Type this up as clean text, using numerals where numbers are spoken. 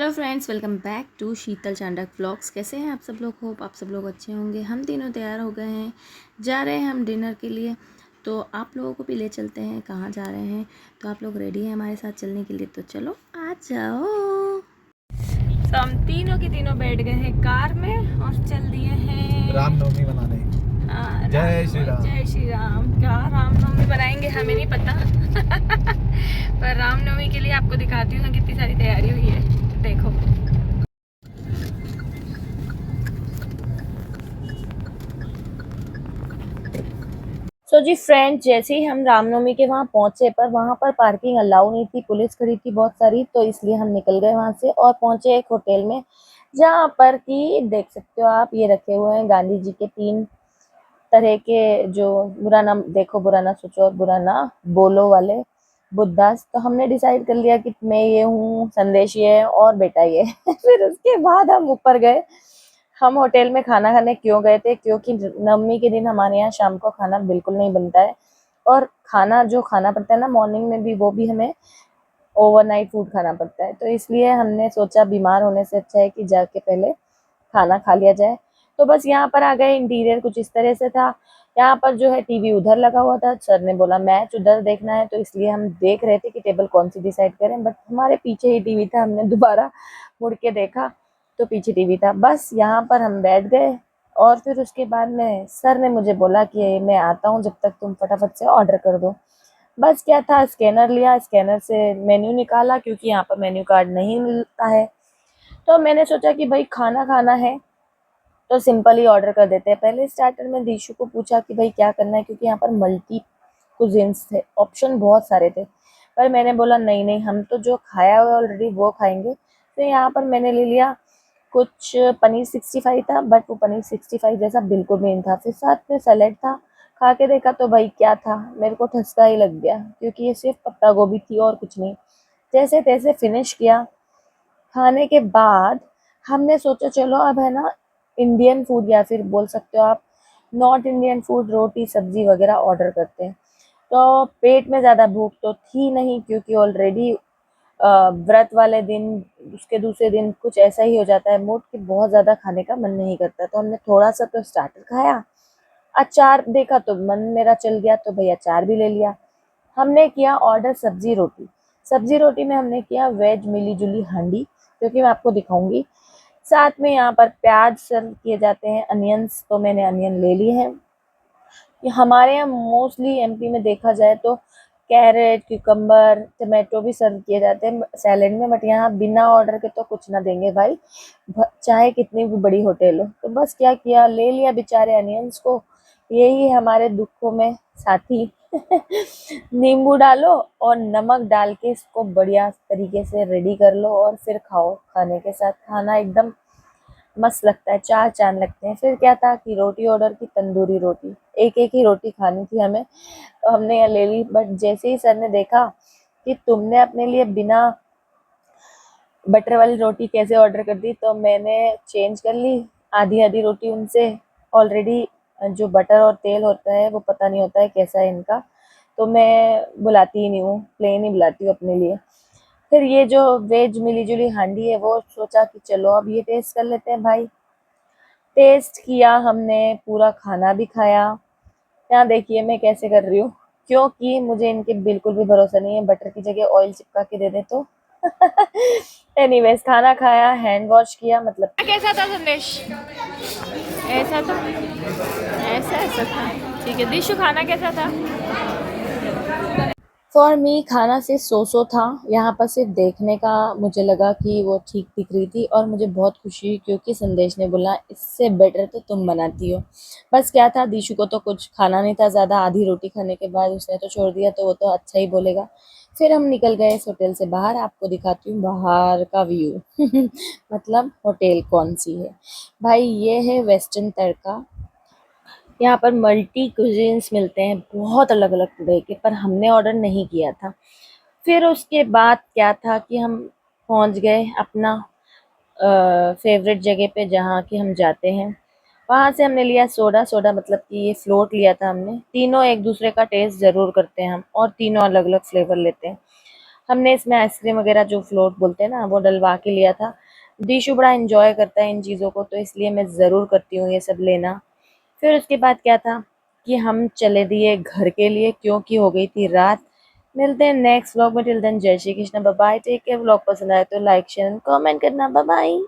Hello friends, welcome back to Sheetal Chandak vlogs. कैसे हैं आप सब लोग? होप आप सब लोग अच्छे होंगे। हम तीनों तैयार हो गए हैं, जा रहे हैं हम डिनर के लिए। तो आप लोगों को भी ले चलते हैं। कहाँ जा रहे हैं? तो आप लोग रेडी हैं हमारे साथ चलने के लिए? तो चलो आ जाओ। तो हम तीनों के तीनों बैठ गए हैं कार में और चल दिए हैं रामनवमी मनाने। जय श्री राम। जय श्री राम। क्या रामनवमी बनाएंगे हमें नहीं पता पर रामनवमी के लिए आपको दिखाती हूँ कितनी सारी तैयारी हुई है। देखो जी फ्रेंड, जैसे ही हम रामनवमी के वहाँ पहुंचे, पर वहाँ पर पार्किंग अलाउ नहीं थी, पुलिस खड़ी थी बहुत सारी, तो इसलिए हम निकल गए वहाँ से और पहुंचे एक होटल में, जहाँ पर कि देख सकते हो आप, ये रखे हुए हैं गांधी जी के 3 तरह के, जो बुरा ना देखो, बुरा ना सोचो और बुरा ना बोलो वाले बुद्धास। तो हमने डिसाइड कर लिया कि मैं ये हूँ, संदेश ये है और बेटा ये फिर उसके बाद हम ऊपर गए। हम होटल में खाना खाने क्यों गए थे? क्योंकि नवमी के दिन हमारे यहाँ शाम को खाना बिल्कुल नहीं बनता है, और खाना जो खाना पड़ता है ना मॉर्निंग में भी, वो भी हमें ओवरनाइट फूड खाना पड़ता है। तो इसलिए हमने सोचा बीमार होने से अच्छा है कि जाके पहले खाना खा लिया जाए। तो बस यहाँ पर आ गए। इंटीरियर कुछ इस तरह से था। यहाँ पर जो है टीवी उधर लगा हुआ था। सर ने बोला मैच उधर देखना है, तो इसलिए हम देख रहे थे कि टेबल कौन सी डिसाइड करें, बट हमारे पीछे ही टीवी था। हमने दोबारा मुड़ के देखा तो पीछे टीवी था। बस यहाँ पर हम बैठ गए और फिर उसके बाद में सर ने मुझे बोला कि मैं आता हूँ, जब तक तुम फटाफट से ऑर्डर कर दो। बस क्या था, स्कैनर लिया, स्कैनर से मेन्यू निकाला, क्योंकि यहाँ पर मेन्यू कार्ड नहीं मिलता है। तो मैंने सोचा कि भाई खाना खाना है तो सिंपल ही ऑर्डर कर देते हैं। पहले स्टार्टर में दीशु को पूछा कि भाई क्या करना है, क्योंकि यहाँ पर मल्टी कुजिन्स थे, ऑप्शन बहुत सारे थे। पर मैंने बोला नहीं नहीं, हम तो जो खाया हुआ ऑलरेडी वो खाएंगे। तो यहाँ पर मैंने ले लिया कुछ पनीर 65 था, बट वो पनीर 65 जैसा बिल्कुल भी नहीं था। फिर साथ में सैलेड था। खा के देखा तो भाई क्या था, मेरे को ठसका ही लग गया, क्योंकि ये सिर्फ पत्ता गोभी थी और कुछ नहीं। जैसे तैसे फिनिश किया। खाने के बाद हमने सोचा चलो अब है ना, इंडियन फूड या फिर बोल सकते हो आप नॉर्थ इंडियन फूड, रोटी सब्जी वगैरह ऑर्डर करते हैं। तो पेट में ज़्यादा भूख तो थी नहीं, क्योंकि ऑलरेडी व्रत वाले दिन, उसके दूसरे दिन कुछ ऐसा ही हो जाता है मूड कि बहुत ज़्यादा खाने का मन नहीं करता। तो हमने थोड़ा सा तो स्टार्टर खाया, अचार देखा तो मन मेरा चल गया, तो भैया अचार भी ले लिया। हमने किया ऑर्डर सब्जी रोटी। सब्जी रोटी में हमने किया वेज मिली जुली हांडी, जो कि मैं आपको दिखाऊंगी। साथ में यहाँ पर प्याज सर्व किए जाते हैं, अनियंस, तो मैंने अनियन ले लिए हैं। हमारे यहाँ मोस्टली एमपी में देखा जाए तो कैरेट, क्यूकम्बर, टमाटो भी सर्व किए जाते हैं सैलेड में, बट यहाँ बिना ऑर्डर के तो कुछ ना देंगे भाई, चाहे कितनी भी बड़ी होटल हो। तो बस क्या किया, ले लिया बेचारे अनियंस को। यही हमारे दुखों में साथी नींबू डालो और नमक डाल के इसको बढ़िया तरीके से रेडी कर लो और फिर खाओ। खाने के साथ खाना एकदम मस्त लगता है, चार चांद लगते हैं। फिर क्या था कि रोटी ऑर्डर की, तंदूरी रोटी, एक एक ही रोटी खानी थी हमें, तो हमने यह ले ली। बट जैसे ही सर ने देखा कि तुमने अपने लिए बिना बटर वाली रोटी कैसे ऑर्डर कर दी, तो मैंने चेंज कर ली। आधी आधी रोटी उनसे, ऑलरेडी जो बटर और तेल होता है वो पता नहीं होता है कैसा है इनका, तो मैं बुलाती ही नहीं हूँ, प्लेन ही बुलाती हूँ अपने लिए। फिर ये जो वेज मिली जुली हांडी है, वो सोचा कि चलो अब ये टेस्ट कर लेते हैं भाई। टेस्ट किया हमने, पूरा खाना भी खाया। यहाँ देखिए मैं कैसे कर रही हूँ, क्योंकि मुझे इनके बिल्कुल भी भरोसा नहीं है, बटर की जगह ऑयल चिपका के दे दे तो एनीवेज खाना खाया, हैंड वॉश किया, मतलब कैसा था संदेश? ऐसा था, ऐसा ऐसा था, ठीक है। दिशु खाना कैसा था? फॉर मी खाना से सो था। यहाँ पर सिर्फ देखने का मुझे लगा कि वो ठीक दिख रही थी, और मुझे बहुत खुशी हुई क्योंकि संदेश ने बोला इससे बेटर तो तुम बनाती हो। बस क्या था, दिशु को तो कुछ खाना नहीं था ज़्यादा, आधी रोटी खाने के बाद उसने तो छोड़ दिया, तो वो तो अच्छा ही बोलेगा। फिर हम निकल गए इस होटल से बाहर। आपको दिखाती हूँ बाहर का व्यू मतलब होटल कौन सी है भाई, ये है वेस्टर्न तड़का। यहाँ पर मल्टी कुजीन्स मिलते हैं, बहुत अलग अलग तरह के, पर हमने ऑर्डर नहीं किया था। फिर उसके बाद क्या था कि हम पहुँच गए अपना फेवरेट जगह पे, जहाँ कि हम जाते हैं। वहाँ से हमने लिया सोडा। सोडा मतलब कि ये फ्लोट लिया था हमने। तीनों एक दूसरे का टेस्ट ज़रूर करते हैं हम, और तीनों अलग अलग फ्लेवर लेते हैं। हमने इसमें आइसक्रीम वगैरह जो फ्लोट बोलते हैं ना वो डलवा के लिया था। दीशु बड़ा एंजॉय करता है इन चीज़ों को, तो इसलिए मैं ज़रूर करती हूँ ये सब लेना। फिर उसके बाद क्या था कि हम चले दिए घर के लिए, क्योंकि हो गई थी रात। मिलते हैं नेक्स्ट व्लॉग में, टिल देन जय Shri Krishna, bye bye, take care. Vlog पसंद आए तो लाइक शेयर कमेंट करना, बाय बाय।